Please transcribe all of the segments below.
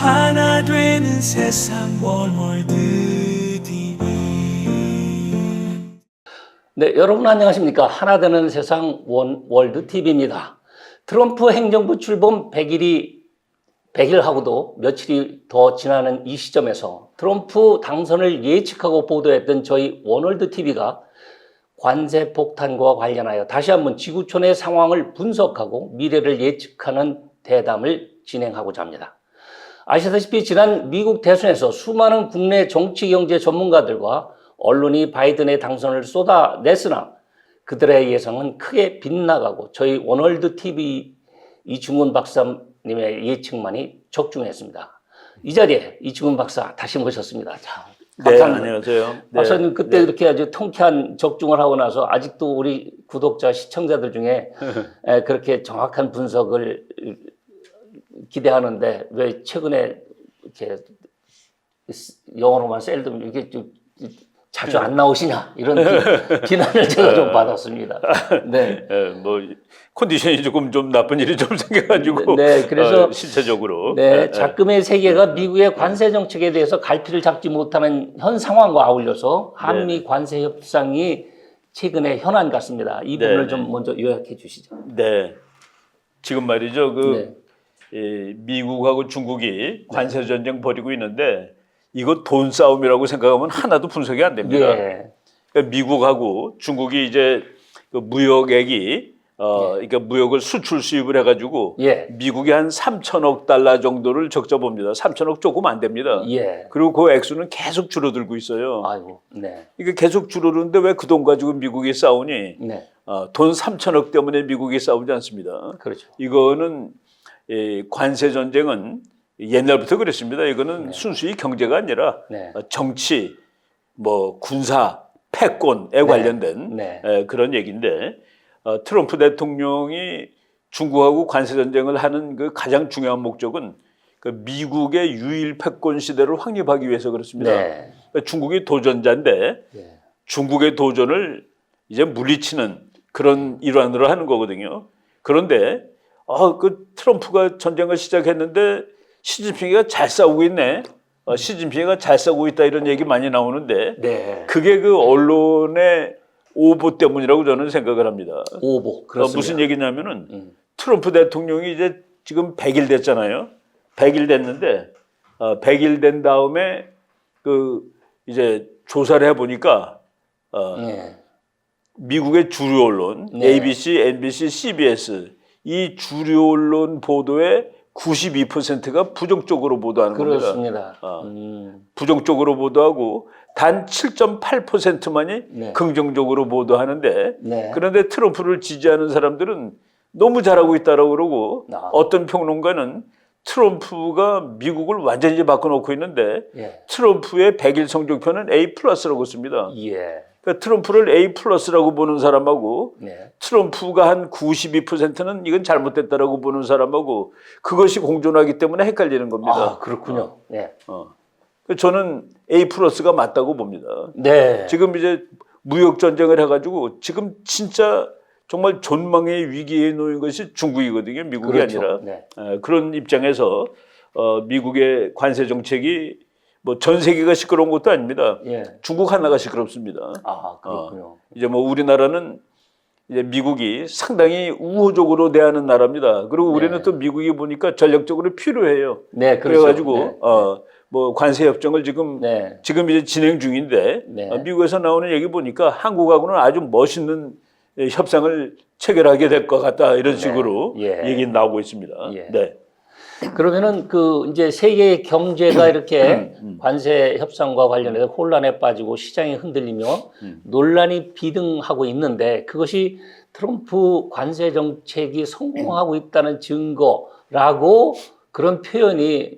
하나 되는 세상 월드 TV. 네, 여러분 안녕하십니까? 하나 되는 세상 월드 TV입니다. 트럼프 행정부 출범 100일하고도 며칠이 더 지나는 이 시점에서 트럼프 당선을 예측하고 보도했던 저희 원월드 TV가 관세 폭탄과 관련하여 다시 한번 지구촌의 상황을 분석하고 미래를 예측하는 대담을 진행하고자 합니다. 아시다시피 지난 미국 대선에서 수많은 국내 정치 경제 전문가들과 언론이 바이든의 당선을 쏟아냈으나 그들의 예상은 크게 빗나가고 저희 원월드 TV 이충훈 박사님의 예측만이 적중했습니다. 이 자리에 이충훈 박사 다시 모셨습니다. 자, 박사님. 네, 안녕하세요. 박사님 네, 그때 이렇게 아주 통쾌한 적중을 하고 나서 아직도 우리 구독자 시청자들 중에 그렇게 정확한 분석을 기대하는데 왜 최근에 이렇게 영어로만 셀덤 이게 좀 자주 안 나오시냐 이런 비난을 제가 좀 받았습니다. 네. 뭐 컨디션이 좀 나쁜 일이 좀 생겨가지고. 네, 그래서 신체적으로. 네, 작금의 세계가 미국의 관세 정책에 대해서 갈피를 잡지 못하는 현 상황과 아울러서 한미 관세 협상이 최근에 현안 같습니다. 이 부분을 좀 먼저 요약해 주시죠. 네. 지금 말이죠. 네. 미국하고 중국이 관세 전쟁 벌이고 있는데 이거 돈 싸움이라고 생각하면 하나도 분석이 안 됩니다. 예. 그러니까 미국하고 중국이 이제 그 무역액이 그러니까 무역을 수출 수입을 해가지고 예. 미국이 한 3천억 달러 정도를 적자 봅니다. 3천억 조금 안 됩니다. 예. 그리고 그 액수는 계속 줄어들고 있어요. 아이고. 네. 이게 계속 줄어드는데 왜 그 돈 가지고 미국이 싸우니? 네. 돈 3천억 때문에 미국이 싸우지 않습니다. 그렇죠. 이거는 관세 전쟁은 옛날부터 그랬습니다. 이거는 순수히 경제가 아니라 정치, 뭐 군사, 패권에 관련된 그런 얘기인데 트럼프 대통령이 중국하고 관세 전쟁을 하는 그 가장 중요한 목적은 그 미국의 유일 패권 시대를 확립하기 위해서 그렇습니다. 그러니까 중국이 도전자인데 중국의 도전을 이제 물리치는 그런 일환으로 하는 거거든요. 그런데 그 트럼프가 전쟁을 시작했는데 시진핑이가 잘 싸우고 있네. 시진핑이가 잘 싸우고 있다 이런 얘기 많이 나오는데 그게 그 언론의 오보 때문이라고 저는 생각을 합니다. 오보. 그렇습니다. 무슨 얘기냐면은 트럼프 대통령이 이제 지금 100일 됐잖아요. 100일 됐는데 100일 된 다음에 그 이제 조사를 해보니까 미국의 주류 언론 ABC, NBC, CBS 이 주류 언론 보도에 92%가 부정적으로 보도하는 그렇습니다. 겁니다. 부정적으로 보도하고 단 7.8%만이 긍정적으로 보도하는데 그런데 트럼프를 지지하는 사람들은 너무 잘하고 있다라고 그러고 어떤 평론가는 트럼프가 미국을 완전히 바꿔놓고 있는데 트럼프의 100일 성적표는 A+라고 씁니다. 그러니까 트럼프를 A+라고 보는 사람하고 트럼프가 한 92%는 이건 잘못됐다라고 보는 사람하고 그것이 공존하기 때문에 헷갈리는 겁니다. 아, 그렇군요. 저는 A+가 맞다고 봅니다. 지금 이제 무역 전쟁을 해가지고 지금 진짜 정말 존망의 위기에 놓인 것이 중국이거든요. 미국이 아니라. 그런 입장에서 미국의 관세 정책이 뭐 전 세계가 시끄러운 것도 아닙니다. 중국 하나가 시끄럽습니다. 아, 그렇군요. 이제 뭐 우리나라는 이제 미국이 상당히 우호적으로 대하는 나라입니다. 그리고 우리는 또 미국이 보니까 전략적으로 필요해요. 그래가지고 뭐 관세 협정을 지금 이제 진행 중인데 미국에서 나오는 얘기 보니까 한국하고는 아주 멋있는 협상을 체결하게 될 것 같다 이런 식으로 얘기 나오고 있습니다. 그러면은 그 이제 세계 경제가 이렇게 관세 협상과 관련해서 혼란에 빠지고 시장이 흔들리며 논란이 비등하고 있는데 그것이 트럼프 관세 정책이 성공하고 있다는 증거라고 그런 표현이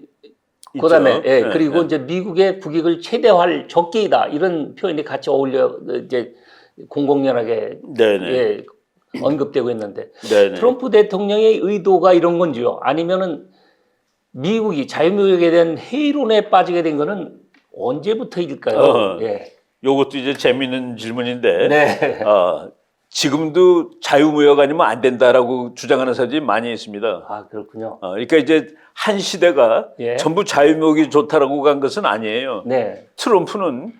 그다음에 그리고 이제 미국의 국익을 최대화할 적기이다 이런 표현이 같이 어울려 이제 공공연하게 언급되고 있는데 트럼프 대통령의 의도가 이런 건지요? 아니면은 미국이 자유무역에 대한 회의론에 빠지게 된 거는 언제부터일까요? 요것도 이제 재미있는 질문인데 지금도 자유무역 아니면 안 된다라고 주장하는 사람들이 많이 있습니다. 아, 그렇군요. 그러니까 이제 한 시대가 예. 전부 자유무역이 좋다라고 간 것은 아니에요. 네. 트럼프는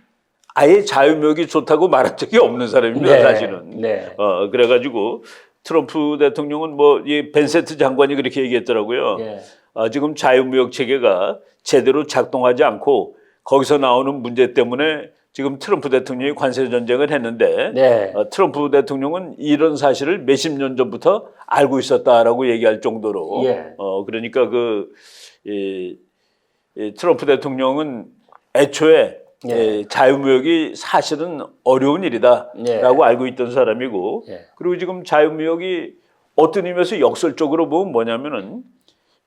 아예 자유무역이 좋다고 말한 적이 없는 사람입니다, 네. 사실은. 네. 그래가지고 트럼프 대통령은 뭐 이 벤센트 장관이 그렇게 얘기했더라고요. 예. 지금 자유무역 체계가 제대로 작동하지 않고 거기서 나오는 문제 때문에 지금 트럼프 대통령이 관세 전쟁을 했는데 네. 트럼프 대통령은 이런 사실을 몇십 년 전부터 알고 있었다라고 얘기할 정도로 예. 그러니까 이 트럼프 대통령은 애초에 예. 자유무역이 사실은 어려운 일이다라고 예. 알고 있던 사람이고 예. 그리고 지금 자유무역이 어떤 의미에서 역설적으로 보면 뭐냐면은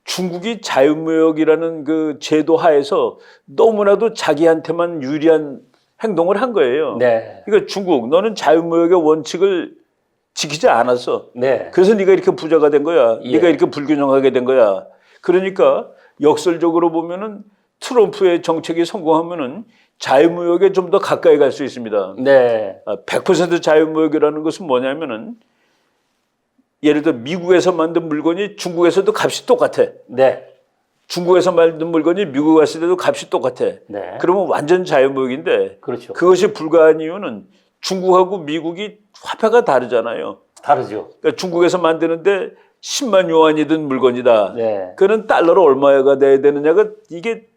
중국이 자유무역이라는 그 제도 하에서 너무나도 자기한테만 유리한 행동을 한 거예요. 네. 그러니까 중국 너는 자유무역의 원칙을 지키지 않았어. 네. 그래서 네가 이렇게 부자가 된 거야. 예. 네가 이렇게 불균형하게 된 거야. 그러니까 역설적으로 보면은 트럼프의 정책이 성공하면은 자유무역에 좀 더 가까이 갈 수 있습니다. 네. 100% 자유무역이라는 것은 뭐냐면은 예를 들어 미국에서 만든 물건이 중국에서도 값이 똑같아. 네. 중국에서 만든 물건이 미국 갔을 때도 값이 똑같아. 네. 그러면 완전 자유무역인데 그렇죠. 그것이 불가한 이유는 중국하고 미국이 화폐가 다르잖아요. 다르죠. 그러니까 중국에서 만드는데 10만 유안이 든 물건이다. 네. 그는 달러로 얼마가 돼야 되느냐가 이게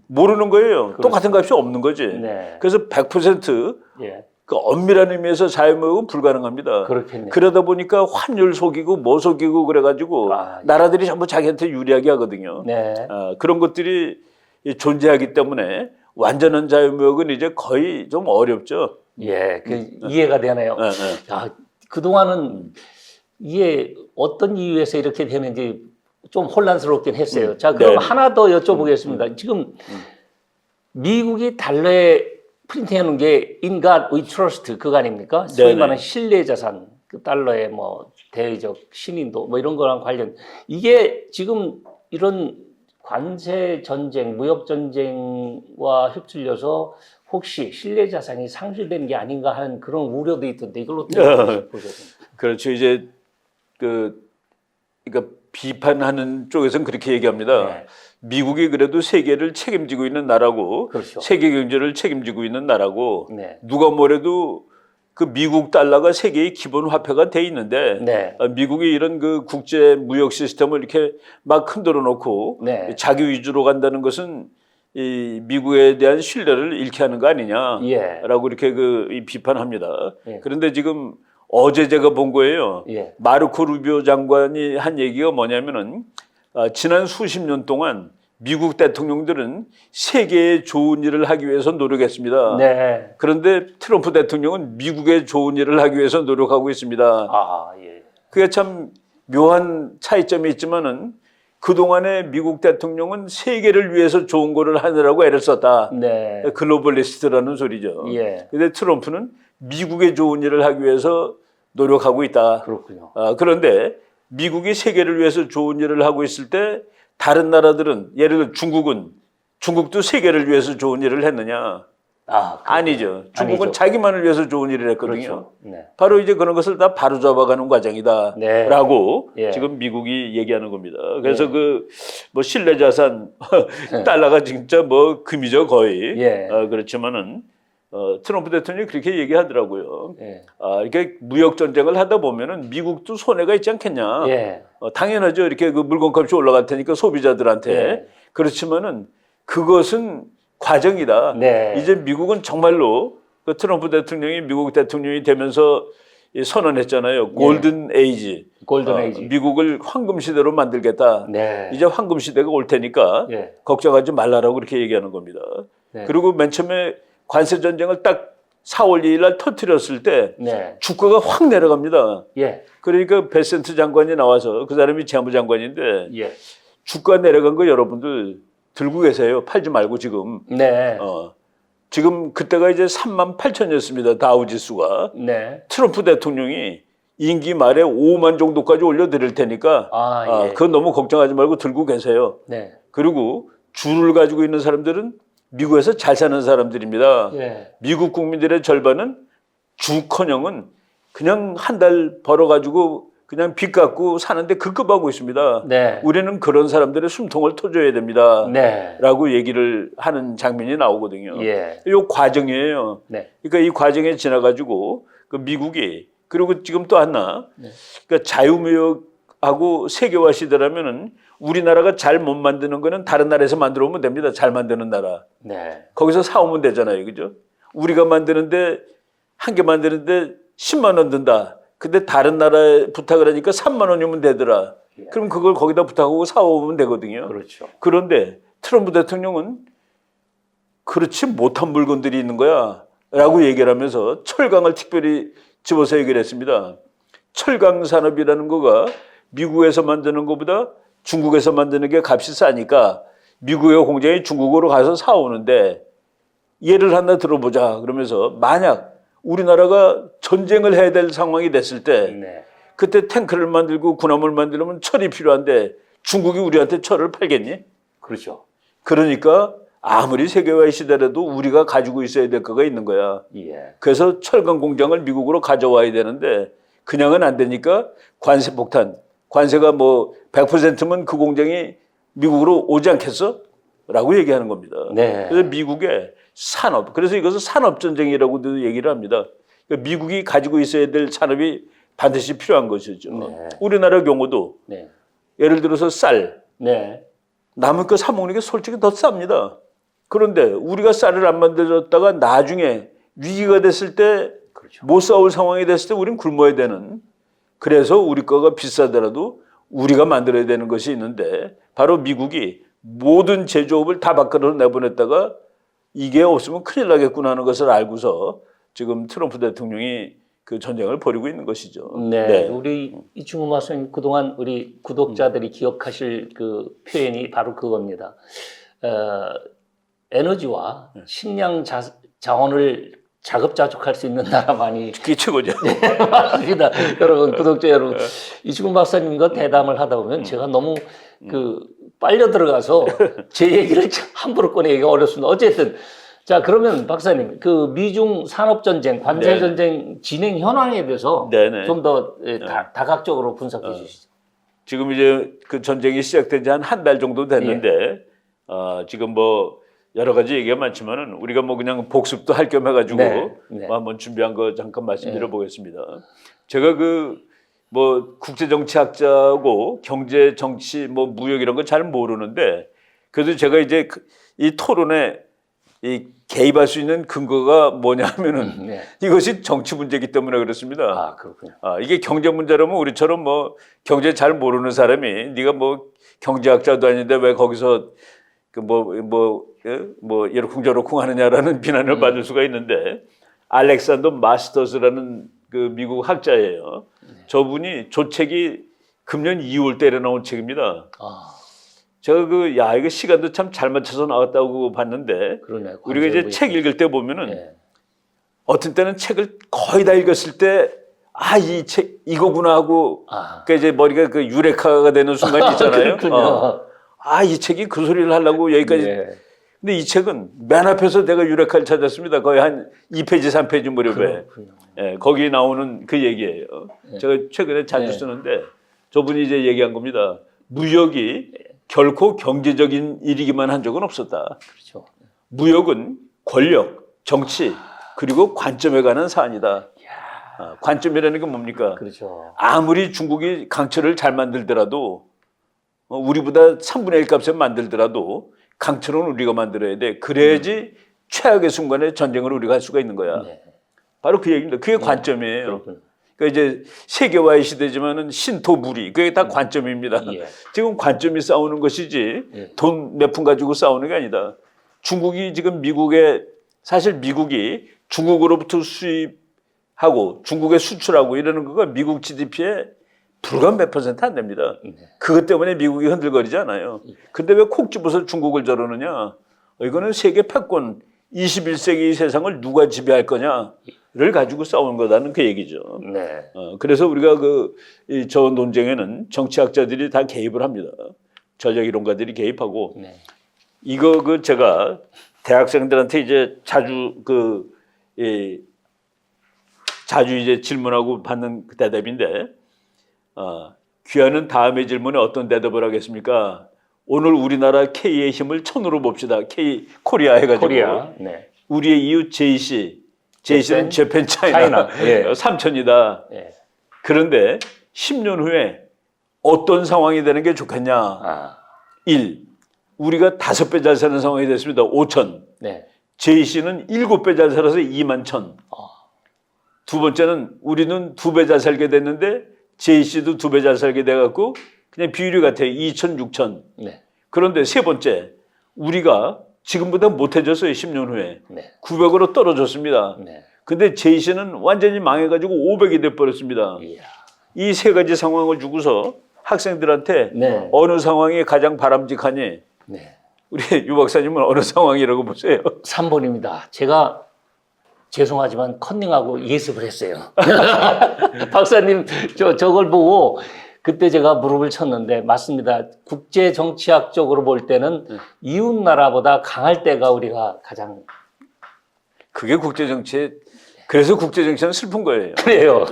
모르는 거예요. 그렇죠. 똑같은 값이 없는 거지. 네. 그래서 100% 예. 그 엄밀한 의미에서 자유무역은 불가능합니다. 그렇겠네요. 그러다 보니까 환율 속이고 뭐 속이고 그래가지고 예. 나라들이 전부 자기한테 유리하게 하거든요. 네. 그런 것들이 존재하기 때문에 완전한 자유무역은 이제 거의 좀 어렵죠. 예. 이해가 되네요. 야, 그동안은 이게 어떤 이유에서 이렇게 되는지 좀 혼란스럽긴 했어요. 자, 그럼 네. 하나 더 여쭤보겠습니다. 지금 미국이 달러에 프린트해 놓은 게 In God We Trust 그거 아닙니까? 소위 네네. 말하는 신뢰 자산, 그 달러의 뭐 대의적 신인도 뭐 이런 거랑 관련 이게 지금 이런 관세 전쟁, 무역 전쟁과 휩쓸려서 혹시 신뢰 자산이 상실된 게 아닌가 하는 그런 우려도 있던데 이걸 어떻게 보셨습니까? 그렇죠. 이제 그러니까 비판하는 쪽에서는 그렇게 얘기합니다. 네. 미국이 그래도 세계를 책임지고 있는 나라고, 그렇죠. 세계 경제를 책임지고 있는 나라고, 네. 누가 뭐래도 그 미국 달러가 세계의 기본 화폐가 돼 있는데, 네. 미국이 이런 그 국제 무역 시스템을 이렇게 막 흔들어 놓고 네. 자기 위주로 간다는 것은 이 미국에 대한 신뢰를 잃게 하는 거 아니냐라고 예. 이렇게 이 비판합니다. 예. 그런데 지금 어제 제가 본 거예요. 예. 마르코 루비오 장관이 한 얘기가 뭐냐면은 지난 수십 년 동안 미국 대통령들은 세계에 좋은 일을 하기 위해서 노력했습니다. 네. 그런데 트럼프 대통령은 미국에 좋은 일을 하기 위해서 노력하고 있습니다. 아, 예. 그게 참 묘한 차이점이 있지만은 그동안에 미국 대통령은 세계를 위해서 좋은 거를 하느라고 애를 썼다. 네. 글로벌리스트라는 소리죠. 예. 근데 트럼프는 미국에 좋은 일을 하기 위해서 노력하고 있다. 그렇군요. 그런데 미국이 세계를 위해서 좋은 일을 하고 있을 때 다른 나라들은 예를 들어 중국도 세계를 위해서 좋은 일을 했느냐? 아니죠. 중국은 아니죠. 자기만을 위해서 좋은 일을 했거든요. 그렇죠. 네. 바로 이제 그런 것을 다 바로잡아가는 과정이다. 네. 라고 예. 지금 미국이 얘기하는 겁니다. 그래서 예. 뭐 신뢰자산 달러가 진짜 뭐 금이죠 거의. 예. 그렇지만은 트럼프 대통령이 그렇게 얘기하더라고요. 예. 이렇게 무역 전쟁을 하다 보면은 미국도 손해가 있지 않겠냐. 예. 당연하죠. 이렇게 그 물건값이 올라갈 테니까 소비자들한테. 예. 그렇지만은 그것은 과정이다. 네. 이제 미국은 정말로 그 트럼프 대통령이 미국 대통령이 되면서 선언했잖아요. 골든 에이지. 골든 에이지. 미국을 황금 시대로 만들겠다. 네. 이제 황금 시대가 올 테니까 예. 걱정하지 말라라고 그렇게 얘기하는 겁니다. 네. 그리고 맨 처음에 관세 전쟁을 딱 4월 2일 날 터뜨렸을 때 네. 주가가 확 내려갑니다. 예. 그러니까 베센트 장관이 나와서 그 사람이 재무장관인데 예. 주가 내려간 거 여러분들 들고 계세요. 팔지 말고 지금. 네. 지금 그때가 이제 38,000이었습니다. 다우 지수가. 네. 트럼프 대통령이 임기 말에 5만 정도까지 올려드릴 테니까 예. 그건 너무 걱정하지 말고 들고 계세요. 네. 그리고 주를 가지고 있는 사람들은 미국에서 잘 사는 사람들입니다. 예. 미국 국민들의 절반은 주커녕은 그냥 한 달 벌어가지고 그냥 빚 갚고 사는데 급급하고 있습니다. 네. 우리는 그런 사람들의 숨통을 터줘야 됩니다. 네. 라고 얘기를 하는 장면이 나오거든요. 예. 이 과정이에요. 네. 그러니까 이 과정에 지나가지고 그 미국이 그리고 지금 또 하나 네. 그러니까 자유무역하고 세계화 시대라면은 우리나라가 잘 못 만드는 거는 다른 나라에서 만들어 오면 됩니다. 잘 만드는 나라. 네. 거기서 사오면 되잖아요. 그죠? 우리가 만드는데 한 개 만드는데 10만 원 든다. 근데 다른 나라에 부탁을 하니까 3만 원이면 되더라. 그럼 그걸 거기다 부탁하고 사오면 되거든요. 그렇죠. 그런데 트럼프 대통령은 그렇지 못한 물건들이 있는 거야. 라고 얘기를 하면서 철강을 특별히 집어서 얘기를 했습니다. 철강 산업이라는 거가 미국에서 만드는 것보다 중국에서 만드는 게 값이 싸니까 미국의 공장이 중국으로 가서 사오는데 예를 하나 들어보자. 그러면서 만약 우리나라가 전쟁을 해야 될 상황이 됐을 때 네. 그때 탱크를 만들고 군함을 만들려면 철이 필요한데 중국이 우리한테 철을 팔겠니? 그렇죠. 그러니까 아무리 세계화의 시대라도 우리가 가지고 있어야 될 거가 있는 거야. 예. 그래서 철강 공장을 미국으로 가져와야 되는데 그냥은 안 되니까 관세 폭탄. 관세가 뭐 100%면 그 공장이 미국으로 오지 않겠어? 라고 얘기하는 겁니다. 네. 그래서 미국의 산업, 그래서 이것을 산업전쟁이라고도 얘기를 합니다. 그러니까 미국이 가지고 있어야 될 산업이 반드시 필요한 것이죠. 네. 우리나라 경우도 네. 예를 들어서 쌀, 네. 남의 거 사 먹는 게 솔직히 더 쌉니다. 그런데 우리가 쌀을 안 만들었다가 나중에 위기가 됐을 때 그렇죠. 못 사올 상황이 됐을 때 우린 굶어야 되는, 그래서 우리 거가 비싸더라도 우리가 만들어야 되는 것이 있는데 바로 미국이 모든 제조업을 다 밖으로 내보냈다가 이게 없으면 큰일 나겠구나 하는 것을 알고서 지금 트럼프 대통령이 그 전쟁을 벌이고 있는 것이죠. 네. 네. 우리 이충우 마스님 그동안 우리 구독자들이 기억하실 그 표현이 바로 그겁니다. 에너지와 식량 자원을 자급자족할 수 있는 나라만이 그게 최고죠. 맞습니다. 여러분 구독자 여러분 이충우 박사님과 대담을 하다 보면 제가 너무 그 빨려 들어가서 제 얘기를 함부로 꺼내기가 어렵습니다. 어쨌든 자 그러면 박사님 그 미중 산업 전쟁, 관세 전쟁 진행 현황에 대해서 좀 더 다각적으로 분석해 주시죠. 지금 이제 그 전쟁이 시작된 지 한 달 정도 됐는데 지금 뭐 여러 가지 얘기가 많지만은 우리가 뭐 그냥 복습도 할 겸 해가지고 뭐 한번 준비한 거 잠깐 말씀드려 보겠습니다. 제가 그 뭐 국제 정치학자고 경제 정치 뭐 무역 이런 거 잘 모르는데 그래도 제가 이제 이 토론에 이 개입할 수 있는 근거가 뭐냐면은 이것이 정치 문제이기 때문에 그렇습니다. 아 그렇군요. 이게 경제 문제라면 우리처럼 뭐 경제 잘 모르는 사람이 네가 뭐 경제학자도 아닌데 왜 거기서 그 뭐 이러쿵저러쿵 하느냐라는 비난을 받을 수가 있는데 알렉산더 마스터스라는 그 미국 학자예요. 저분이 조책이 금년 2월 달에 나온 책입니다. 제가 이거 시간도 참 잘 맞춰서 나왔다고 봤는데 그러네, 우리가 이제 책 읽을 때 보면은 어떤 때는 책을 거의 다 읽었을 때 이 책 이거구나 하고 그러니까 이제 머리가 그 유레카가 되는 순간이 있잖아요. 이 책이 그 소리를 하려고 여기까지. 근데 이 책은 맨 앞에서 내가 유레카를 찾았습니다. 거의 한 2페이지, 3페이지 무렵에. 거기 나오는 그 얘기예요. 제가 최근에 자주 쓰는데 저분이 이제 얘기한 겁니다. 무역이 결코 경제적인 일이기만 한 적은 없었다. 그렇죠. 무역은 권력, 정치, 그리고 관점에 관한 사안이다. 관점이라는 게 뭡니까? 그렇죠. 아무리 중국이 강철을 잘 만들더라도 우리보다 3분의 1 값에 만들더라도 강철은 우리가 만들어야 돼. 그래야지 최악의 순간에 전쟁을 우리가 할 수가 있는 거야. 바로 그 얘기입니다. 그게 관점이에요. 그렇군요. 그러니까 이제 세계화의 시대지만은 신토 무리 그게 다 관점입니다. 지금 관점이 싸우는 것이지 돈 몇 푼 가지고 싸우는 게 아니다. 중국이 지금 사실 미국이 중국으로부터 수입하고 중국에 수출하고 이러는 거가 미국 GDP에 불과 몇 % 안 됩니다. 그것 때문에 미국이 흔들거리지 않아요. 근데 왜 콕 집어서 중국을 저러느냐? 이거는 세계 패권 21세기 세상을 누가 지배할 거냐를 가지고 싸우는 거다는 그 얘기죠. 그래서 우리가 저 논쟁에는 정치학자들이 다 개입을 합니다. 전략 이론가들이 개입하고 이거 제가 대학생들한테 이제 자주 자주 이제 질문하고 받는 그 대답인데, 귀하는 다음의 질문에 어떤 대답을 하겠습니까? 오늘 우리나라 K의 힘을 천으로 봅시다. K 코리아 해가지고 코리아. 네. 우리의 이웃 제이씨는 재팬 차이나 예. 삼천이다. 예. 그런데 10년 후에 어떤 상황이 되는 게 좋겠냐? 1. 우리가 5배 잘 사는 상황이 됐습니다. 5천. 네. 제이씨는 7배 잘 살아서 2만 천. 두 번째는 우리는 2배 잘 살게 됐는데 제이씨도 2배 잘 살게 돼갖고 그냥 비율이 같아요. 2천, 6천. 네. 그런데 세 번째, 우리가 지금보다 못해졌어요. 10년 후에. 네. 900으로 떨어졌습니다. 네. 근데 제이씨는 완전히 망해가지고 500이 돼버렸습니다. 이야. 이 세 가지 상황을 주고서 학생들한테 네. 어느 상황이 가장 바람직하니? 네. 우리 유 박사님은 어느 상황이라고 보세요? 3번입니다. 제가 죄송하지만 컨닝하고 예습을 했어요. 박사님 저걸 보고 그때 제가 무릎을 쳤는데 맞습니다. 국제 정치학적으로 볼 때는 이웃 나라보다 강할 때가 우리가 가장 그게 국제 정치에 그래서 국제 정치는 슬픈 거예요. 그래요.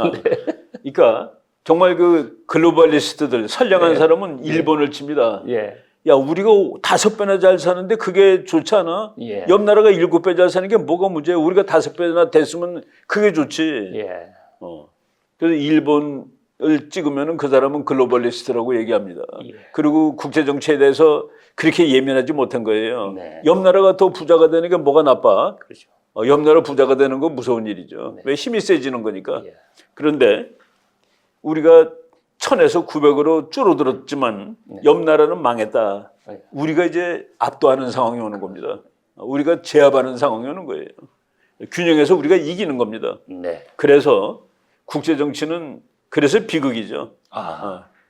그러니까 정말 그 글로벌리스트들 선량한 사람은 일본을 칩니다. 예. 야, 우리가 5배나 잘 사는데 그게 좋지 않아? 예. 옆 나라가 7배 잘 사는 게 뭐가 문제야? 우리가 5배나 됐으면 그게 좋지. 예. 그래서 일본을 찍으면은 그 사람은 글로벌리스트라고 얘기합니다. 예. 그리고 국제 정치에 대해서 그렇게 예민하지 못한 거예요. 네. 옆 나라가 더 부자가 되는 게 뭐가 나빠? 그렇죠. 옆 나라 부자가 되는 건 무서운 일이죠. 네. 왜 힘이 세지는 거니까. 예. 그런데 우리가 1000에서 900으로 줄어들었지만 옆 나라는 망했다. 네. 우리가 이제 압도하는 상황이 오는 겁니다. 우리가 제압하는 상황이 오는 거예요. 균형에서 우리가 이기는 겁니다. 네. 그래서 국제 정치는 그래서 비극이죠.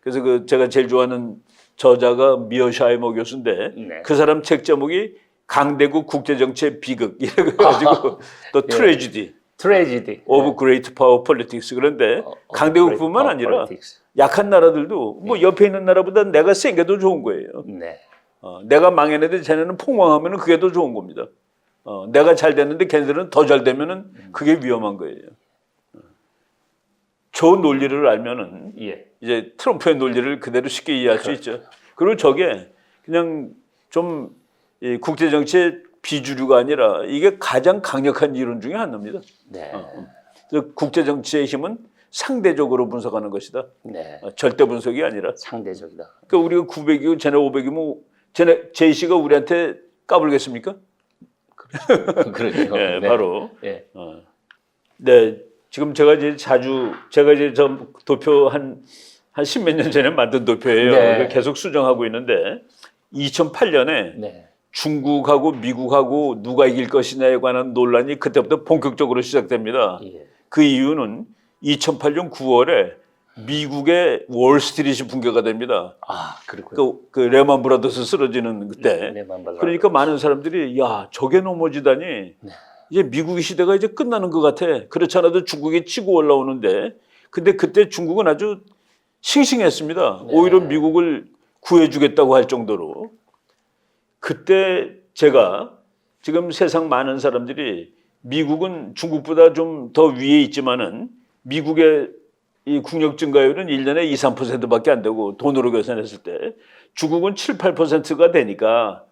그래서 그 제가 제일 좋아하는 저자가 미어샤이머 교수인데 네. 그 사람 책 제목이 강대국 국제 정치의 비극 이래 가지고 또 트레지디. 트레지디. 오브 그레이트 파워 폴리틱스. 그런데 강대국뿐만 아니라 약한 나라들도 뭐 옆에 있는 나라보다 내가 센 게 더 좋은 거예요. 네. 내가 망했는데 쟤네는 폭망하면 그게 더 좋은 겁니다. 내가 잘 됐는데 걔네들은 더 잘 되면은 그게 위험한 거예요. 저 논리를 알면은 예. 이제 트럼프의 논리를 그대로 쉽게 이해할 수 있죠. 그리고 저게 그냥 좀 국제 정치의 비주류가 아니라 이게 가장 강력한 이론 중에 하나입니다. 네. 국제 정치의 힘은 상대적으로 분석하는 것이다. 네. 절대 분석이 아니라. 상대적이다. 그러니까 우리가 900이고 쟤네 500이면 쟤네 제이씨가 우리한테 까불겠습니까? 그렇죠. 네, 네. 바로. 네. 네, 지금 제가 이제 저 도표 한 십몇 년 전에 만든 도표예요. 네. 계속 수정하고 있는데 2008년에 네. 중국하고 미국하고 누가 이길 것이냐에 관한 논란이 그때부터 본격적으로 시작됩니다. 예. 그 이유는 2008년 9월에 미국의 월스트리트이 붕괴가 됩니다. 그렇군요. 그 레만 브라더스 쓰러지는 그때. 그러니까 많은 사람들이 야, 저게 넘어지다니. 네. 이제 미국의 시대가 이제 끝나는 것 같아. 그렇지 않아도 중국이 치고 올라오는데. 근데 그때 중국은 아주 싱싱했습니다. 네. 오히려 미국을 구해주겠다고 할 정도로. 그때 제가 지금 세상 많은 사람들이 미국은 중국보다 좀 더 위에 있지만은 미국의 이 국력 증가율은 1년에 2, 3%밖에 안 되고 돈으로 계산했을 때 중국은 7, 8%가 되니까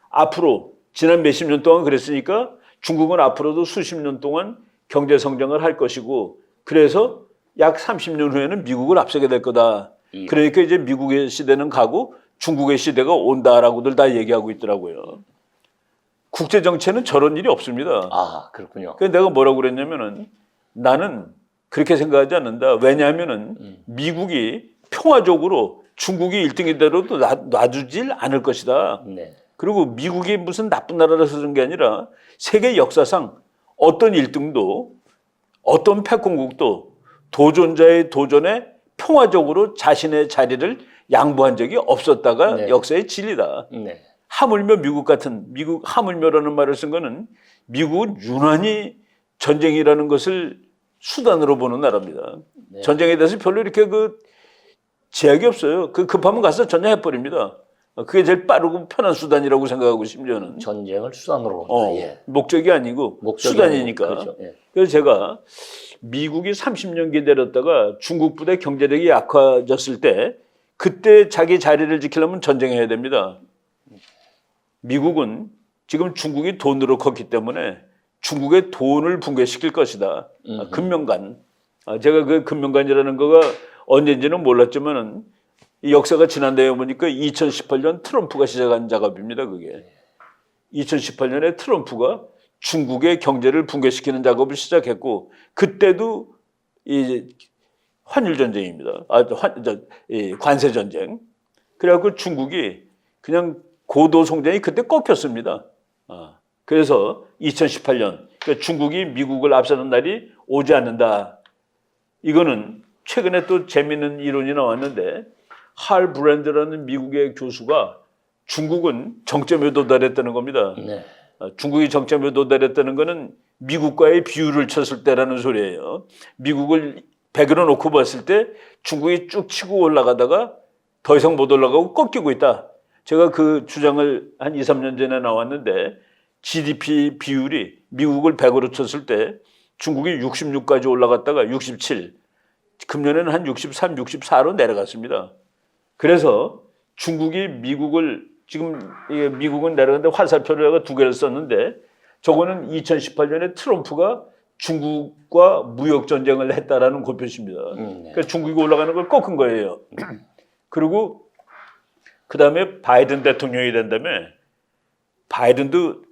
앞으로 지난 몇십 년 동안 그랬으니까 중국은 앞으로도 수십 년 동안 경제 성장을 할 것이고 그래서 약 30년 후에는 미국을 앞서게 될 거다. 그러니까 이제 미국의 시대는 가고 중국의 시대가 온다라고들 다 얘기하고 있더라고요. 국제 정치는 저런 일이 없습니다. 그렇군요. 그래서 내가 뭐라고 그랬냐면은 나는 그렇게 생각하지 않는다. 왜냐하면은 미국이 평화적으로 중국이 1등이대로도 놔두질 않을 것이다. 네. 그리고 미국이 무슨 나쁜 나라라서 그런 게 아니라 세계 역사상 어떤 1등도 어떤 패권국도 도전자의 도전에 평화적으로 자신의 자리를 양보한 적이 없었다가 네. 역사의 진리다. 네. 하물며 미국 하물며라는 말을 쓴 거는 미국은 유난히 전쟁이라는 것을 수단으로 보는 나라입니다. 네. 전쟁에 대해서 별로 이렇게 그 제약이 없어요. 급하면 가서 전쟁해버립니다. 그게 제일 빠르고 편한 수단이라고 생각하고 심지어는 전쟁을 수단으로 본다. 예. 목적이 아니고 목적이 수단이니까. 아니고, 그렇죠. 예. 그래서 제가 미국이 30년 기다렸다가 중국보다 경제력이 약해졌을 때 그때 자기 자리를 지키려면 전쟁해야 됩니다. 미국은 지금 중국이 돈으로 컸기 때문에 중국의 돈을 붕괴시킬 것이다. 금명간. 제가 그 금명간이라는 거가 언제인지는 몰랐지만은 이 역사가 지난 데에 보니까 2018년 트럼프가 시작한 작업입니다. 그게 2018년에 트럼프가 중국의 경제를 붕괴시키는 작업을 시작했고 그때도 이 환율 전쟁입니다. 관세 전쟁. 그래갖고 중국이 그냥 고도 성장이 그때 꺾였습니다. 그래서 2018년 그러니까 중국이 미국을 앞서는 날이 오지 않는다. 이거는 최근에 또 재미있는 이론이 나왔는데 할 브랜드라는 미국의 교수가 중국은 정점에 도달했다는 겁니다. 네. 중국이 정점에 도달했다는 거는 미국과의 비율을 쳤을 때라는 소리예요. 미국을 100으로 놓고 봤을 때 중국이 쭉 치고 올라가다가 더 이상 못 올라가고 꺾이고 있다. 제가 그 주장을 한 2, 3년 전에 나왔는데 GDP 비율이 미국을 100으로 쳤을 때 중국이 66까지 올라갔다가 67, 금년에는 한 63, 64로 내려갔습니다. 그래서 중국이 미국을 지금 미국은 내려갔는데 화살표를 두 개를 썼는데 저거는 2018년에 트럼프가 중국과 무역 전쟁을 했다라는 고표시입니다. 그러니까 중국이 올라가는 걸 꺾은 거예요. 그리고 그 다음에 바이든 대통령이 된 다음에 바이든도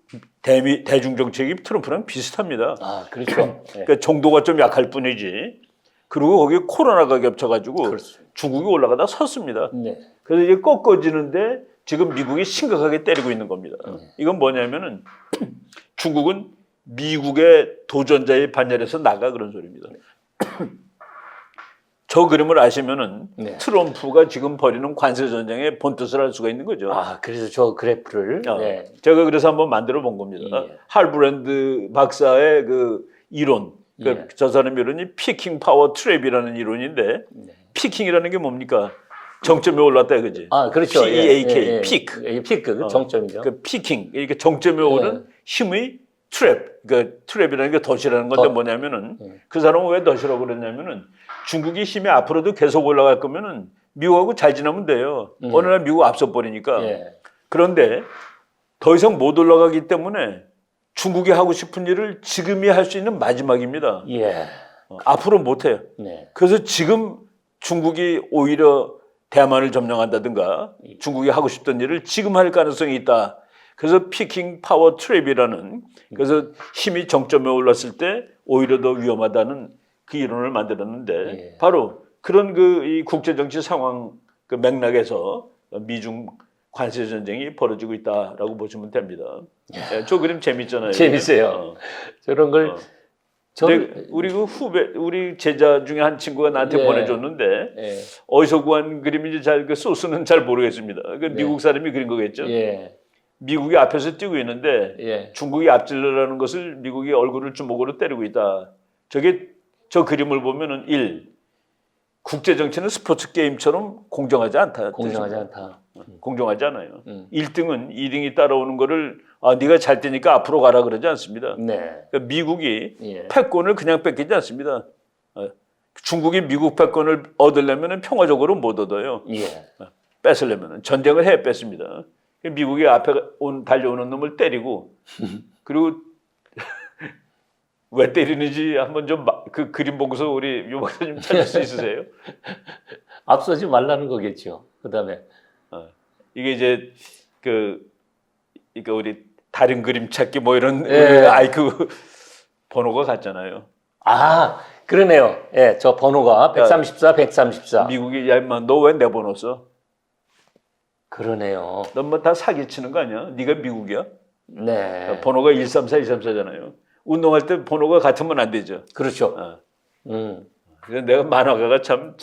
대중 정책이 트럼프랑 비슷합니다. 아, 그렇죠. 그러니까 정도가 좀 약할 뿐이지. 그리고 거기에 코로나가 겹쳐가지고 그렇습니다. 중국이 올라가다 섰습니다. 네. 그래서 이게 꺾어지는데 지금 미국이 심각하게 때리고 있는 겁니다. 이건 뭐냐면은 중국은 미국의 도전자의 반열에서 나가 그런 소리입니다. 저 그림을 아시면은 네. 트럼프가 지금 벌이는 관세 전쟁의 본뜻을 알 수가 있는 거죠. 아, 그래서 저 그래프를 네. 제가 그래서 한번 만들어 본 겁니다. 예. 할브랜드 박사의 그 이론, 예. 저 사람 이론이 피킹 파워 트랩이라는 이론인데 피킹이라는 게 뭡니까? 정점에 올랐다 그지? 아, 그렇죠. P-E-A-K, 피크. 피크, 정점이죠. 그 피킹, 이렇게 정점에 오른 힘의 트랩. 그러니까 트랩이라는 게 덫이라는 건데 뭐냐면은 그 사람은 왜 덫이라고 그랬냐면은 중국이 힘이 앞으로도 계속 올라갈 거면은 미국하고 잘 지내면 돼요. 어느 날 미국 앞서 버리니까. 그런데 더 이상 못 올라가기 때문에 중국이 하고 싶은 일을 지금이 할 수 있는 마지막입니다. 예. 앞으로 못 해요. 네. 그래서 지금 중국이 오히려 대만을 점령한다든가 중국이 하고 싶던 일을 지금 할 가능성이 있다. 그래서 피킹 파워 트랩이라는 그래서 힘이 정점에 올랐을 때 오히려 더 위험하다는 그 이론을 만들었는데 바로 그런 이 국제 정치 상황 그 맥락에서 미중 관세 전쟁이 벌어지고 있다라고 보시면 됩니다. 저 그림 재밌잖아요. 재밌어요. 저런 걸 우리 그 우리 제자 중에 한 친구가 나한테 보내줬는데 어디서 구한 그림인지 그 소스는 잘 모르겠습니다. 미국 사람이 그린 거겠죠. 미국이 앞에서 뛰고 있는데 중국이 앞질러라는 것을 미국이 얼굴을 주먹으로 때리고 있다. 저 그림을 보면은 1. 국제 정치는 스포츠 게임처럼 공정하지 않다. 공정하지 않다. 공정하지 않아요. 1등은 2등이 따라오는 거를 네가 잘 뛰니까 앞으로 가라 그러지 않습니다. 그러니까 미국이 패권을 그냥 뺏기지 않습니다. 중국이 미국 패권을 얻으려면 평화적으로 못 얻어요. 뺏으려면 전쟁을 해 뺏습니다. 미국이 앞에 달려오는 놈을 때리고 그리고 왜 때리는지 한번 좀 그 그림 보고서 우리 유 박사님 찾을 수 있으세요? 앞서지 말라는 거겠죠. 그다음에 이게 이제 이거 우리 다른 그림 찾기 뭐 이런 아이큐 번호가 같잖아요. 아, 그러네요. 저 번호가 134, 134. 미국이 야 임마 너 왜 내 번호 써? 그러네요. 넌 뭐 다 사기치는 거 아니야? 네가 미국이야? 네. 번호가 134, 134잖아요. 운동할 때 번호가 같으면 안 되죠. 그렇죠. 그래서 내가 만화가가 참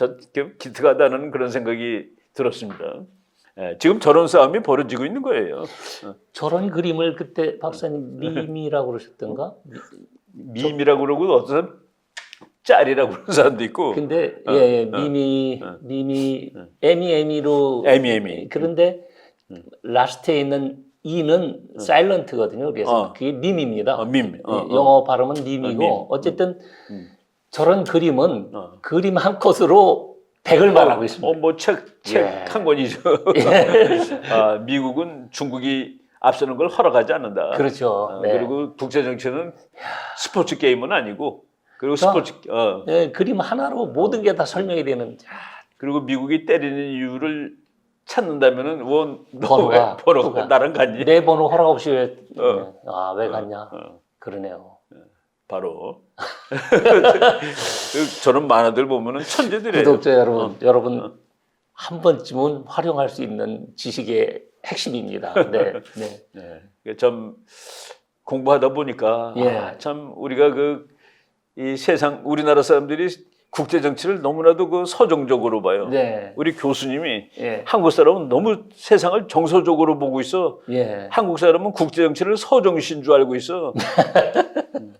기특하다는 그런 생각이 들었습니다. 지금 저런 싸움이 벌어지고 있는 거예요. 저런 그림을 그때 박사님 밈이라고 그러셨던가? 밈이라고 그러고 어떤 짤이라고 그러는 사람도 있고. 근데 밈이 에미로 에미. 그런데 라스트에 있는 이는 사일런트거든요. 그래서 그게 밈입니다. 밈. 영어 발음은 밈이고 어쨌든 저런 그림은 그림 한 컷으로 100을 말하고 있습니다. 뭐 책 한 권이죠. 아, 미국은 중국이 앞서는 걸 허락하지 않는다. 그렇죠. 그리고 국제 정치는 스포츠 게임은 아니고 그리고 스포츠 그림 하나로 모든 게 다 설명이 되는. 그리고 미국이 때리는 이유를 찾는다면은 번호가 나랑 같니? 내 번호 허락 없이 왜 갔냐? 그러네요. 바로 저런 만화들 보면은 천재들이에요. 구독자 여러분 한 번쯤은 활용할 수 있는 지식의 핵심입니다. 좀 공부하다 보니까 참 우리가 이 세상 우리나라 사람들이 국제 정치를 너무나도 서정적으로 봐요. 우리 교수님이 한국 사람은 너무 세상을 정서적으로 보고 있어. 한국 사람은 국제 정치를 서정시인 줄 알고 있어.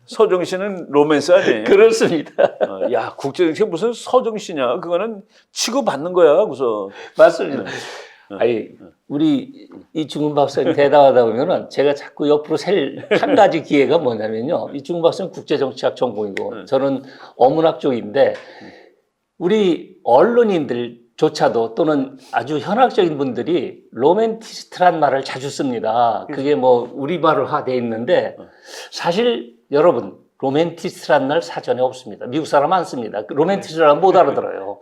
서정시는 로맨스 아니에요? 그렇습니다. 야, 국제 정치가 무슨 서정시냐? 그거는 치고받는 거야. 그래서 맞습니다. 아니 우리 이중근 박사님 대담하다 보면은 제가 자꾸 옆으로 셀 한 가지 기회가 뭐냐면요. 이중근 박사님 국제정치학 전공이고 저는 어문학 쪽인데 우리 언론인들조차도 또는 아주 현학적인 분들이 로맨티스트란 말을 자주 씁니다. 그게 뭐 우리말로화돼 있는데 사실 여러분 로맨티스트란 말 사전에 없습니다. 미국 사람 안 씁니다. 로맨티스트라면 못 알아들어요.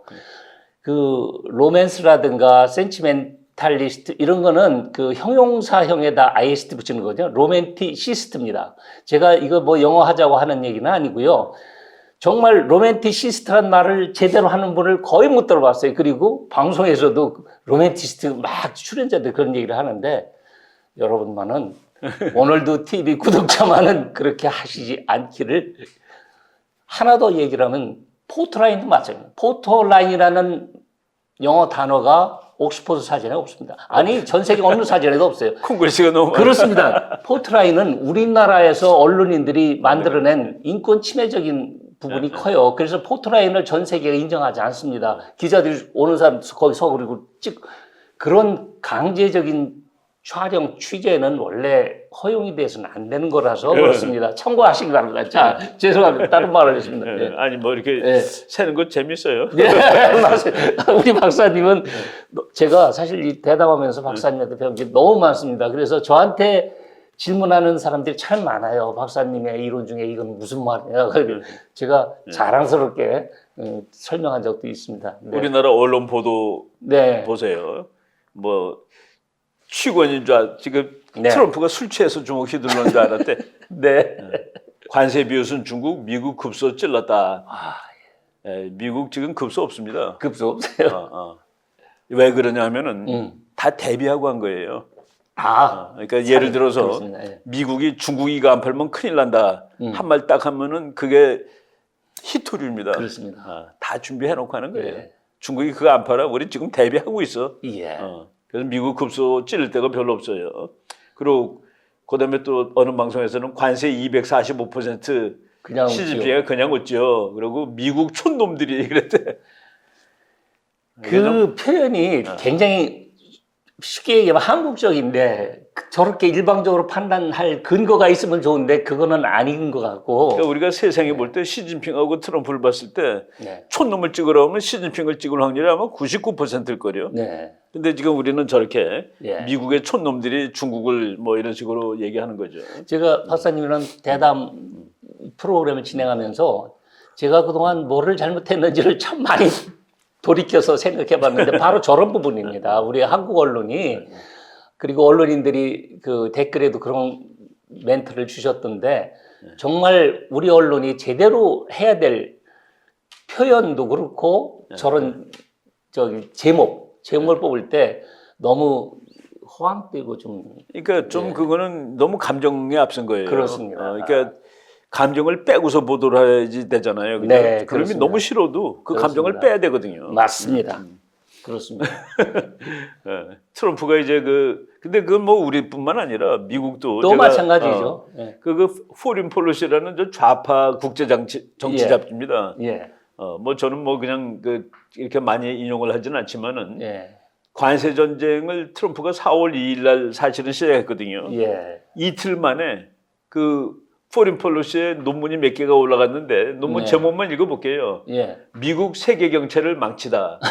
그 로맨스라든가 센티멘탈리스트 이런 거는 그 형용사형에다 IST 붙이는 거죠. 로맨티시스트입니다. 제가 이거 뭐 영어 하자고 하는 얘기는 아니고요. 정말 로맨티시스트란 말을 제대로 하는 분을 거의 못 들어봤어요. 그리고 방송에서도 로맨티스트 막 출연자들 그런 얘기를 하는데 여러분만은 오늘도 TV 구독자만은 그렇게 하시지 않기를. 하나 더 얘기를 하면 포토라인도 마찬가지입니다. 포토라인이라는 영어 단어가 옥스퍼드 사전에 없습니다. 아니 전 세계 어느 사전에도 없어요. 콩글씨가 너무 그렇습니다. 포토라인은 우리나라에서 언론인들이 만들어낸 인권 침해적인 부분이 커요. 그래서 포토라인을 전 세계가 인정하지 않습니다. 기자들이 오는 사람 거기 서 그리고 그런 강제적인 촬영 취재는 원래 허용이 돼서는 안 되는 거라서 그렇습니다. 참고하시기 바랍니다. 자, 죄송합니다. 다른 말을 했습니다. 아니 뭐 이렇게 새는 거 재밌어요. 맞아요. 우리 박사님은 제가 사실 이 대담하면서 박사님한테 배운 게 너무 많습니다. 그래서 저한테 질문하는 사람들이 참 많아요. 박사님의 이론 중에 이건 무슨 말이냐. 제가 자랑스럽게 설명한 적도 있습니다. 우리나라 언론 보도 보세요. 뭐 취권인 줄 지금 트럼프가 술 취해서 주먹 휘둘러는 줄 알았대. 관세 비웃은 중국, 미국 급소 찔렀다. 미국 지금 급소 없습니다. 급소 없어요. 왜 그러냐 하면은 다 대비하고 한 거예요. 그러니까 예를 들어서 미국이 중국이 이거 안 팔면 큰일 난다. 한 말 딱 하면은 그게 히토류입니다. 그렇습니다. 다 준비해 놓고 하는 거예요. 중국이 그거 안 팔아. 우리 지금 대비하고 있어. 그래서 미국 급소 찌를 데가 별로 없어요. 그리고 그다음에 또 어느 방송에서는 관세 245% 그냥 시진핑이가 그냥 웃죠. 그리고 미국 촌놈들이 그랬대. 그 표현이 굉장히 쉽게 얘기하면 한국적인데 저렇게 일방적으로 판단할 근거가 있으면 좋은데 그거는 아닌 것 같고. 그러니까 우리가 세상에 볼 때 시진핑하고 트럼프를 봤을 때 촌놈을 찍으라 하면 시진핑을 찍을 확률이 아마 99%일 거예요. 근데 지금 우리는 저렇게 미국의 촌놈들이 중국을 뭐 이런 식으로 얘기하는 거죠. 제가 박사님이랑 대담 프로그램을 진행하면서 제가 그동안 뭐를 잘못했는지를 참 많이 돌이켜서 생각해 봤는데 바로 저런 부분입니다. 우리 한국 언론이 그리고 언론인들이 그 댓글에도 그런 멘트를 주셨던데 정말 우리 언론이 제대로 해야 될 표현도 그렇고 저런 제목을 뽑을 때 너무 허황되고 좀 그러니까 좀 그거는 너무 감정에 앞선 거예요. 그렇습니다. 그러니까 감정을 빼고서 보도를 해야지 되잖아요. 그러면 너무 싫어도 그 감정을 빼야 되거든요. 맞습니다. 그렇습니다. 트럼프가 이제 근데 그건 뭐 우리뿐만 아니라 미국도 또 마찬가지죠. 포린 폴리시라는 저 좌파 국제 정치 잡지입니다. 뭐 저는 뭐 그냥 이렇게 많이 인용을 하지는 않지만은 관세 전쟁을 트럼프가 4월 2일 날 사실은 시작했거든요. 예. 이틀 만에 그 포린 폴리시에 논문이 몇 개가 올라갔는데 논문 네. 제목만 읽어볼게요. 예. 미국 세계 경찰을 망치다.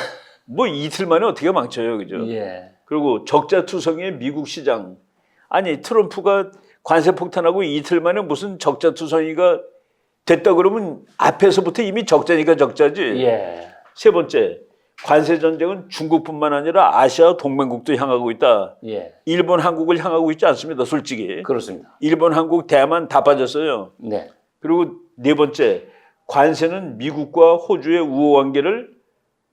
뭐 이틀 만에 어떻게 망쳐요, 그죠? 예. 그리고 적자투성이의 미국 시장. 아니 트럼프가 관세 폭탄하고 이틀 만에 무슨 적자투성이가 됐다 그러면 앞에서부터 이미 적자니까 적자지. 예. 세 번째, 관세 전쟁은 중국뿐만 아니라 아시아 동맹국도 향하고 있다. 예. 일본, 한국을 향하고 있지 않습니다, 솔직히. 그렇습니다. 일본, 한국, 대만 다 빠졌어요. 네. 그리고 네 번째, 관세는 미국과 호주의 우호 관계를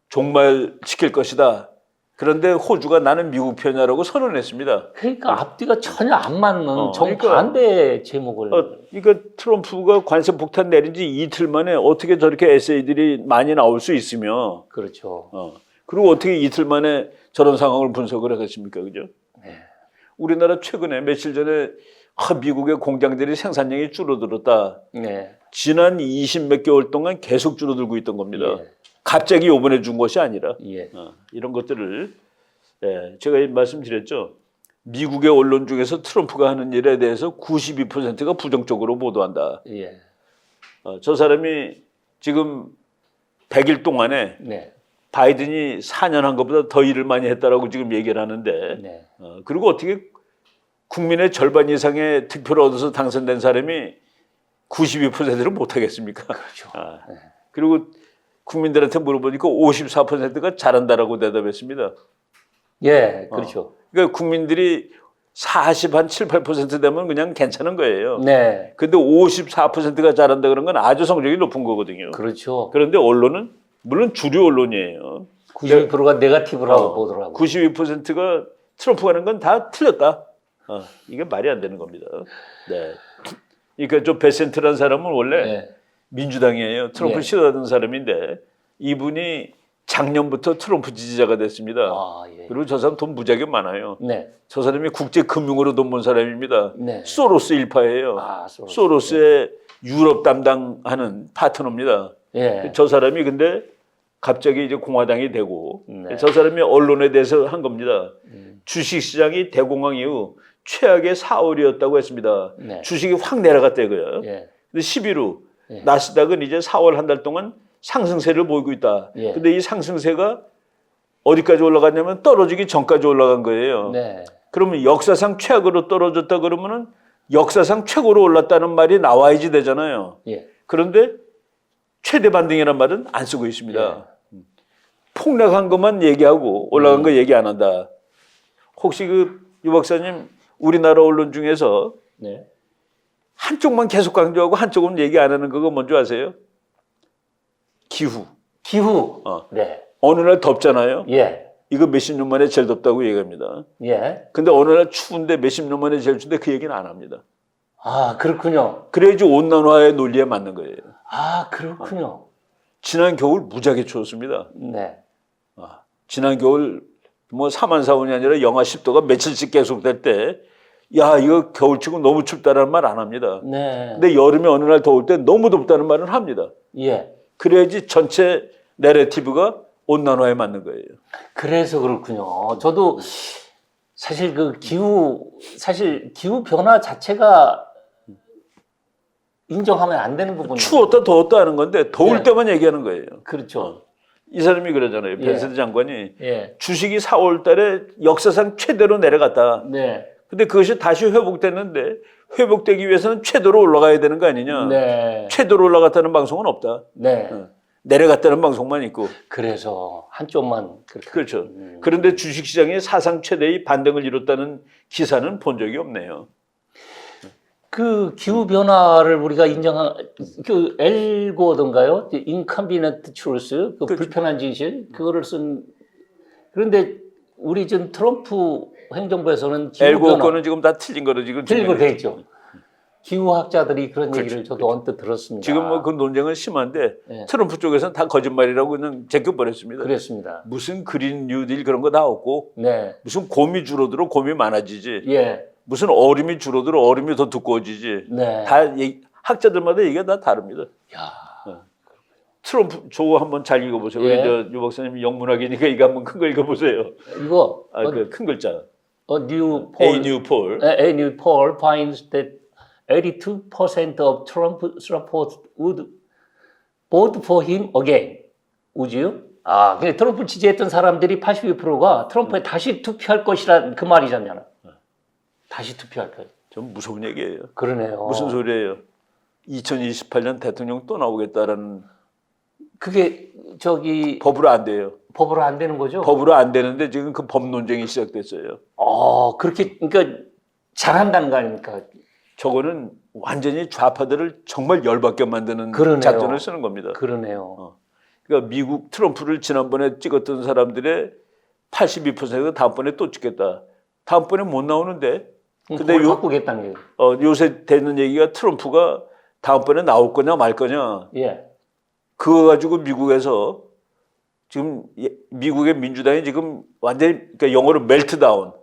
종말시킬 것이다. 그런데 호주가 나는 미국 편이라고 선언했습니다. 그러니까 앞뒤가 전혀 안 맞는 그러니까, 정반대의 제목을. 그러니까 트럼프가 관세 폭탄 내린 지 이틀 만에 어떻게 저렇게 에세이들이 많이 나올 수 있으며, 그렇죠. 그리고 어떻게 이틀 만에 저런 상황을 분석을 하겠습니까, 그죠? 네. 우리나라 최근에 며칠 전에 미국의 공장들이 생산량이 줄어들었다. 네. 지난 20 몇 개월 동안 계속 줄어들고 있던 겁니다. 예. 갑자기 요번에 준 것이 아니라 예. 이런 것들을 제가 말씀드렸죠. 미국의 언론 중에서 트럼프가 하는 일에 대해서 92%가 부정적으로 보도한다. 예. 저 사람이 지금 100일 동안에 네. 바이든이 4년 한 것보다 더 일을 많이 했다라고 지금 얘기를 하는데 네. 그리고 어떻게 국민의 절반 이상의 득표를 얻어서 당선된 사람이 92%를 못하겠습니까? 그렇죠. 네. 그리고 국민들한테 물어보니까 54%가 잘한다라고 대답했습니다. 예, 그렇죠. 그러니까 국민들이 40, 한 7, 8% 되면 그냥 괜찮은 거예요. 네. 근데 54%가 잘한다 그런 건 아주 성적이 높은 거거든요. 그렇죠. 그런데 언론은 물론 주류 언론이에요. 92%가 네거티브라고 보더라고요. 92%가 트럼프가 하는 건 다 틀렸다. 이게 말이 안 되는 겁니다. 네. 그러니까 좀 베센트라는 사람은 원래 네. 민주당이에요. 트럼프 예. 싫어하는 사람인데 이분이 작년부터 트럼프 지지자가 됐습니다. 예. 그리고 저 사람 돈 무지하게 많아요. 네. 저 사람이 국제금융으로 돈 번 사람입니다. 네. 소로스 일파예요. 소로스의 유럽 담당하는 파트너입니다. 예. 저 사람이 근데 갑자기 이제 공화당이 되고 네. 저 사람이 언론에 대해서 한 겁니다. 주식시장이 대공황 이후 최악의 4월이었다고 했습니다. 네. 주식이 확 내려갔대요. 예. 근데 11월 예. 나스닥은 이제 4월 한 달 동안 상승세를 보이고 있다. 예. 근데 이 상승세가 어디까지 올라갔냐면 떨어지기 전까지 올라간 거예요. 네. 그러면 역사상 최악으로 떨어졌다 그러면은 역사상 최고로 올랐다는 말이 나와야지 되잖아요. 예. 그런데 최대 반등이라는 말은 안 쓰고 있습니다. 예. 폭락한 것만 얘기하고 올라간 거 얘기 안 한다. 혹시 유 박사님 우리나라 언론 중에서 네. 한쪽만 계속 강조하고 한쪽은 얘기 안 하는 그거 뭔지 아세요? 기후. 기후. 네. 어느 날 덥잖아요. 예. 이거 몇십 년 만에 제일 덥다고 얘기합니다. 예. 근데 어느 날 추운데 몇십 년 만에 제일 추운데 그 얘기는 안 합니다. 아, 그렇군요. 그래야지 온난화의 논리에 맞는 거예요. 아, 그렇군요. 지난 겨울 무지하게 추웠습니다. 네. 지난 겨울 뭐 3만 4원이 아니라 영하 10도가 며칠씩 계속될 때 야, 이거 겨울치고 너무 춥다라는 말 안 합니다. 네. 근데 여름에 어느 날 더울 때 너무 덥다는 말은 합니다. 예. 그래야지 전체 내러티브가 온난화에 맞는 거예요. 그래서 그렇군요. 저도 사실 사실 기후 변화 자체가 인정하면 안 되는 부분이에요. 추웠다 더웠다 하는 건데 더울 네. 때만 얘기하는 거예요. 그렇죠. 이 사람이 그러잖아요. 예. 벤센트 장관이 예. 주식이 4월 달에 역사상 최대로 내려갔다. 네. 근데 그것이 다시 회복됐는데 회복되기 위해서는 최대로 올라가야 되는 거 아니냐. 네. 최대로 올라갔다는 방송은 없다. 네. 내려갔다는 방송만 있고. 그래서 한쪽만 그렇게. 그렇죠. 그런데 주식시장이 사상 최대의 반등을 이뤘다는 기사는 본 적이 없네요. 그 기후 변화를 우리가 인정한 그 엘고던가요? 인컨비넌트 트루스, 그 그렇죠. 불편한 진실 그거를 쓴. 그런데 우리 지금 트럼프 행정부에서는 기후 엘고 변화 거는 지금 다 틀린 거로 지금 틀린 거 증명이 돼 있죠. 기후학자들이 그런 그렇죠. 얘기를 저도 언뜻 들었습니다. 지금 뭐 그 논쟁은 심한데 네. 트럼프 쪽에서는 다 거짓말이라고 그냥 제껴버렸습니다. 그랬습니다. 무슨 그린 뉴딜 그런 거 다 없고 네. 무슨 곰이 줄어들어 곰이 많아지지. 예. 무슨 얼음이 줄어들어 얼음이 더 두꺼워지지. 네. 다 학자들마다 얘기가 다 다릅니다. 야. 트럼프 저거 한번 잘 읽어보세요. 예. 유 박사님 영문학이니까 이거 한번 큰 거 읽어보세요. 이거 그 큰 글자. A new poll finds that 82% of Trump supporters would vote for him again. Would you? 아, 근데 트럼프 지지했던 사람들이 82%가 트럼프에 다시 투표할 것이란 그 말이잖아요. 다시 투표할 것. 좀 무서운 얘기예요. 그러네요. 무슨 소리예요? 2028년 대통령 또 나오겠다라는 그게 저기 법으로 안 돼요. 법으로 안 되는 거죠? 법으로 안 되는데 지금 그 법 논쟁이 시작됐어요. 그렇게 그러니까 잘한다는 거 아닙니까? 저거는 완전히 좌파들을 정말 열받게 만드는 그러네요. 작전을 쓰는 겁니다. 그러네요. 그러니까 미국 트럼프를 지난번에 찍었던 사람들의 82%가 다음번에 또 찍겠다. 다음번에 못 나오는데. 근데 바꾸겠다는 얘기. 요새 되는 얘기가 트럼프가 다음번에 나올 거냐 말 거냐. 예. 그거 가지고 미국에서 지금 미국의 민주당이 지금 완전히 그러니까 영어로 멜트다운.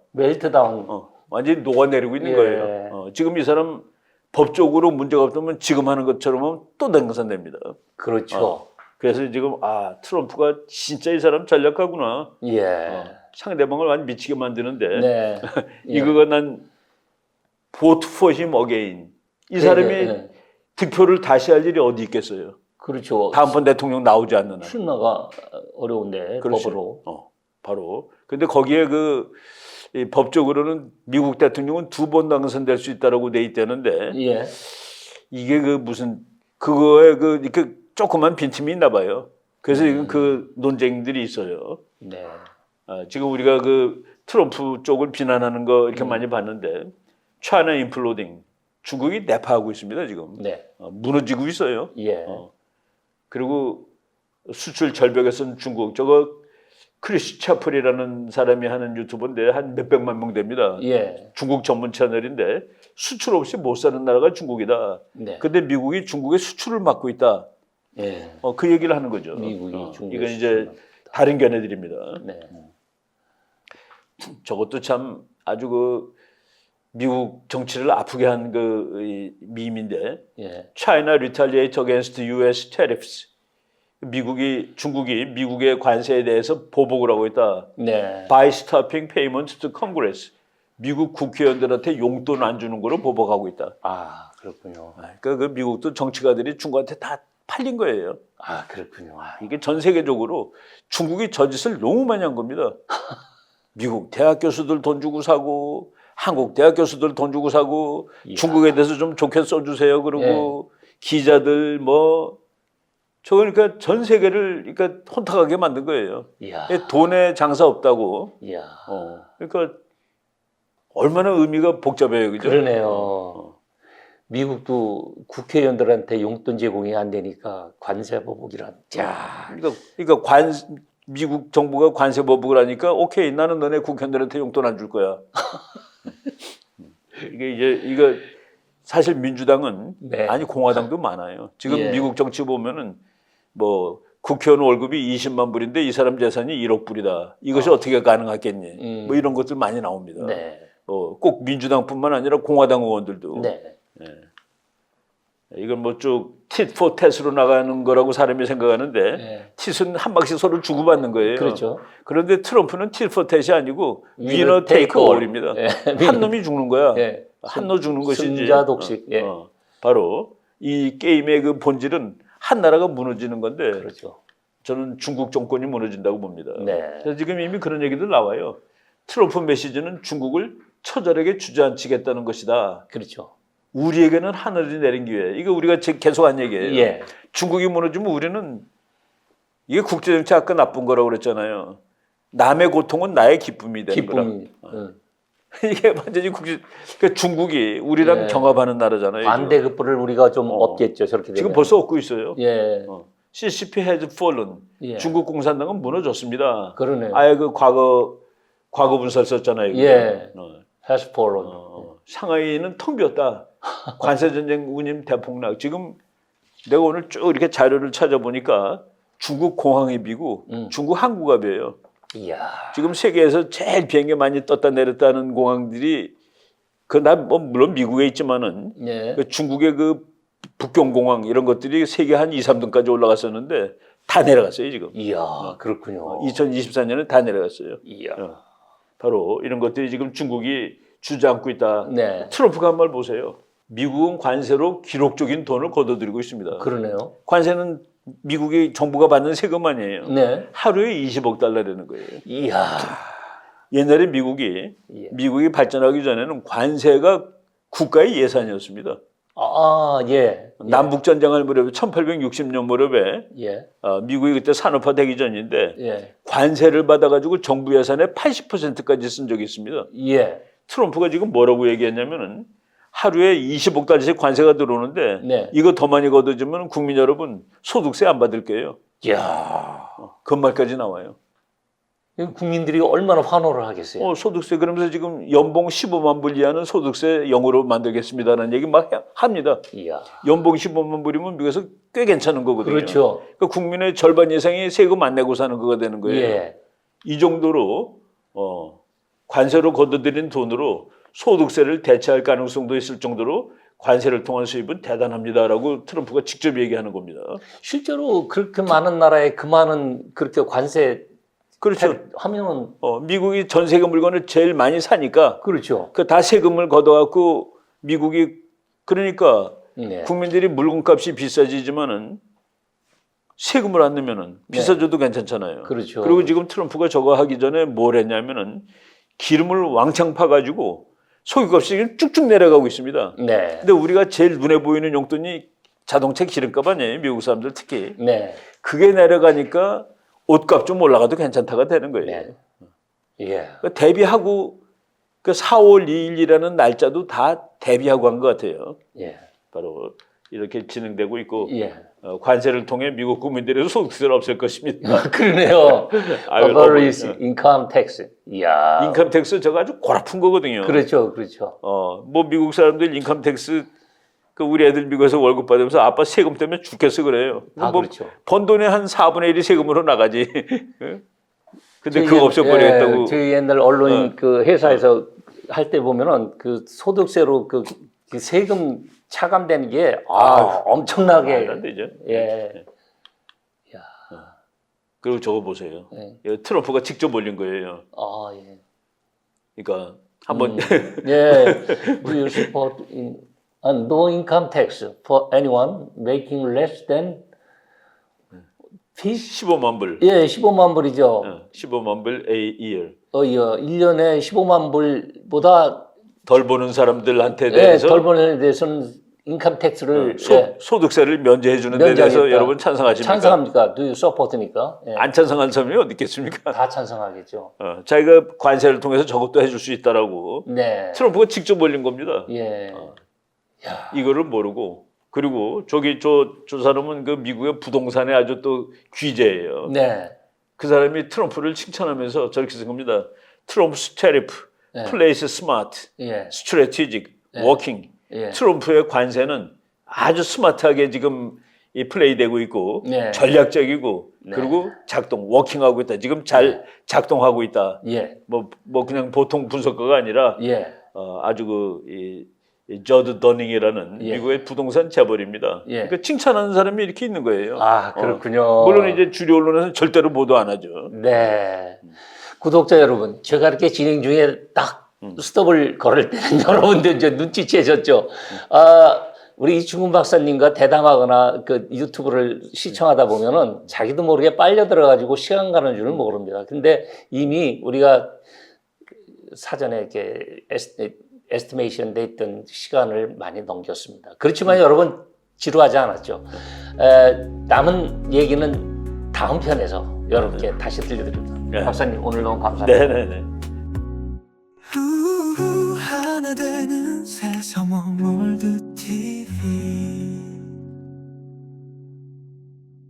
완전히 녹아내리고 있는 예. 거예요. 지금 이 사람 법적으로 문제가 없다면 지금 하는 것처럼 하면 또 당선됩니다. 그렇죠. 그래서 지금 트럼프가 진짜 이 사람 전략가구나. 예. 상대방을 완전 미치게 만드는데 네. 이거가 난 vote for him again. 이 사람이 득표를 다시 할 일이 어디 있겠어요. 그렇죠. 다음번 대통령 나오지 않는 한. 출마가 어려운데 그렇죠. 법으로. 바로. 근데 거기에 이 법적으로는 미국 대통령은 2번 당선될 수 있다라고 돼 있다는데 예. 이게 그거에 이렇게 조그만 빈틈이 있나 봐요. 그래서 지금 그 논쟁들이 있어요. 네. 지금 우리가 트럼프 쪽을 비난하는 거 이렇게 많이 봤는데 China imploding 중국이 내파하고 있습니다 지금. 네. 무너지고 있어요. 예. 그리고 수출 절벽에서는 중국 크리스 차플이라는 사람이 하는 유튜버인데 한 몇백만 명 됩니다. 예. 중국 전문 채널인데 수출 없이 못 사는 나라가 중국이다. 네. 근데 미국이 중국의 수출을 막고 있다. 예. 그 얘기를 하는 거죠. 미국이 중국. 이건 이제 다른 견해들입니다. 네. 저것도 참 아주 미국 정치를 아프게 한 밈인데 예. China retaliate against U.S. tariffs. 중국이 미국의 관세에 대해서 보복을 하고 있다. 네. By stopping payments to Congress. 미국 국회의원들한테 용돈 안 주는 거로 보복하고 있다. 그렇군요. 그러니까 미국도 정치가들이 중국한테 다 팔린 거예요. 그렇군요. 이게 전 세계적으로 중국이 저 짓을 너무 많이 한 겁니다. 미국 대학 교수들 돈 주고 사고, 한국 대학 교수들 돈 주고 사고, 중국에 대해서 좀 좋게 써주세요. 그러고 기자들 그러니까 전 세계를 혼탁하게 만든 거예요. 돈에 장사 없다고. 그러니까 얼마나 의미가 복잡해요, 그죠? 그러네요. 미국도 국회의원들한테 용돈 제공이 안 되니까 관세 보복이란. 그러니까 미국 정부가 관세 보복을 하니까 오케이 나는 너네 국회의원들한테 용돈 안 줄 거야. 이거 사실 민주당은 아니 공화당도 많아요. 지금 미국 정치 보면은 국회의원 월급이 20만 불인데 이 사람 재산이 1억 불이다. 이것이 어떻게 가능하겠니? 이런 것들 많이 나옵니다. 꼭 민주당뿐만 아니라 공화당 의원들도. 이건 쭉 tit for tat으로 나가는 거라고 사람이 생각하는데 tit 한 방씩 서로 주고받는 거예요. 그렇죠. 그런데 트럼프는 tit for tat이 아니고 winner take all입니다. 한 놈이 죽는 거야. 한 놈 죽는 것이지. 승자 독식. 바로 이 게임의 그 본질은 한 나라가 무너지는 건데 그렇죠. 저는 중국 정권이 무너진다고 봅니다. 그래서 지금 이미 그런 얘기들 나와요. 트럼프 메시지는 중국을 처절하게 주저앉히겠다는 것이다. 그렇죠. 우리에게는 하늘이 내린 기회. 이거 우리가 계속 한 얘기예요. 중국이 무너지면 우리는 이게 국제정치 아까 나쁜 거라고 그랬잖아요. 남의 고통은 나의 기쁨이 되는 거라. 이게 완전히 그러니까 중국이 우리랑 경합하는 나라잖아요. 반대급부를 우리가 좀 얻겠죠. 저렇게 되면. 지금 벌써 얻고 있어요. CCP has fallen. 중국 공산당은 무너졌습니다. 그러네요. 아예 과거 분설 썼잖아요. has fallen. 상하이는 텅 비었다. 관세전쟁 운임 대폭락. 지금 내가 오늘 쭉 이렇게 자료를 찾아보니까 중국 공항입이고 중국 항구갑이에요. 지금 세계에서 제일 비행기 많이 떴다 내렸다는 공항들이 물론 미국에 있지만은 중국의 북경공항 이런 것들이 세계 한 2, 3등까지 올라갔었는데 다 내려갔어요 지금. 이야, 그렇군요. 2024년에 다 내려갔어요. 이야. 바로 이런 것들이 지금 중국이 주저앉고 있다. 네. 트럼프가 한 말 보세요. 미국은 관세로 기록적인 돈을 걷어들이고 있습니다. 그러네요. 관세는 미국이 정부가 받는 세금 아니에요. 네. 하루에 20억 달러라는 거예요. 이야. 옛날에 미국이 발전하기 전에는 관세가 국가의 예산이었습니다. 예. 남북 전쟁할 무렵에 1860년 무렵에 예. 미국이 그때 산업화되기 전인데 예. 관세를 받아가지고 정부 예산의 80%까지 쓴 적이 있습니다. 예. 트럼프가 지금 뭐라고 얘기했냐면은 하루에 20억 달러씩 관세가 들어오는데 네. 이거 더 많이 걷어주면 국민 여러분 소득세 안 받을게요. 이야. 그 말까지 나와요. 국민들이 얼마나 환호를 하겠어요. 소득세 그러면서 지금 연봉 15만 불 이하는 소득세 0으로 만들겠습니다라는 얘기 막 합니다. 이야. 연봉 15만 불이면 미국에서 꽤 괜찮은 거거든요. 그렇죠. 그러니까 국민의 절반 이상이 세금 안 내고 사는 거가 되는 거예요. 예. 이 정도로 관세로 걷어들인 돈으로 소득세를 대체할 가능성도 있을 정도로 관세를 통한 수입은 대단합니다라고 트럼프가 직접 얘기하는 겁니다. 실제로 그렇게 많은 나라에 그 많은 그렇게 관세 그렇죠. 하면은 미국이 전 세계 물건을 제일 많이 사니까 그렇죠. 그 다 세금을 걷어갖고 미국이 그러니까 네. 국민들이 물건값이 비싸지지만은 세금을 안 내면은 비싸져도 괜찮잖아요. 그렇죠. 그리고 지금 트럼프가 저거 하기 전에 뭘 했냐면은 기름을 왕창 파가지고 소유값이 쭉쭉 내려가고 있습니다. 네. 근데 우리가 제일 눈에 보이는 용돈이 자동차 기름값 아니에요. 미국 사람들 특히. 네. 그게 내려가니까 옷값 좀 올라가도 괜찮다가 되는 거예요. 네. 예. 그러니까 대비하고 그 4월 2일이라는 날짜도 다 대비하고 한 것 같아요. 예. 바로 이렇게 진행되고 있고 예. 관세를 통해 미국 국민들의 소득세를 없앨 것입니다. 그러네요. Abolish income tax. 이야. 인컴 텍스 저거 아주 골아픈 거거든요. 그렇죠, 그렇죠. 뭐 미국 사람들 인컴 텍스 그 우리 애들 미국에서 월급 받으면서 아빠 세금 때문에 죽겠어 그래요. 아, 뭐 그렇죠. 번 돈의 한 4분의 1이 세금으로 나가지. 근데 그거 없애버리겠다고. 저희 옛날 언론인 그 회사에서 할 때 보면은 그 소득세로 그 세금 차감되는 게 엄청나게 안 되죠. 예. 그리고 저거 보세요. 네. 이거 트럼프가 직접 올린 거예요. 예. 그러니까 한번 예. Do you support no income tax for anyone making less than 15만 불. 예, 15만 불이죠. 15만 불 a year. 1년에 15만 불보다 덜 버는 사람들한테 대해서 덜 버는 데 대해서는 인컴 텍스를 소득세를 면제해 주는 데 대해서 여러분 찬성하십니까? 찬성합니까? Do you support니까? 예. 안 찬성한 사람이 어디 있겠습니까? 다 찬성하겠죠. 자기가 관세를 통해서 저것도 해줄 수 있다라고 네. 트럼프가 직접 올린 겁니다. 예. 이거를 모르고 그리고 저 사람은 그 미국의 부동산에 아주 또 귀재예요. 네. 그 사람이 트럼프를 칭찬하면서 저렇게 쓴 겁니다. 트럼프's tariff, place smart, strategic, working. 트럼프의 관세는 아주 스마트하게 지금 이 플레이되고 있고 전략적이고 그리고 워킹하고 있다. 지금 잘 작동하고 있다. 뭐 그냥 보통 분석가가 아니라 아주 저드 더닝이라는 미국의 부동산 재벌입니다. 그러니까 칭찬하는 사람이 이렇게 있는 거예요. 아, 그렇군요. 물론 이제 주류 언론에서는 절대로 보도 안 하죠. 네. 구독자 여러분, 제가 이렇게 진행 중에 딱 스톱을 걸을 때는 여러분들 이제 눈치채셨죠? 우리 이충근 박사님과 대담하거나 그 유튜브를 시청하다 보면은 자기도 모르게 빨려 들어가지고 시간 가는 줄을 모릅니다. 근데 이미 우리가 사전에 이렇게 에스티메이션 돼 있던 시간을 많이 넘겼습니다. 그렇지만 여러분 지루하지 않았죠? 남은 얘기는 다음 편에서 여러분께 다시 들려드립니다. 박사님 오늘 너무 감사합니다. 네네네. 하나 되는 새삼원 월드 TV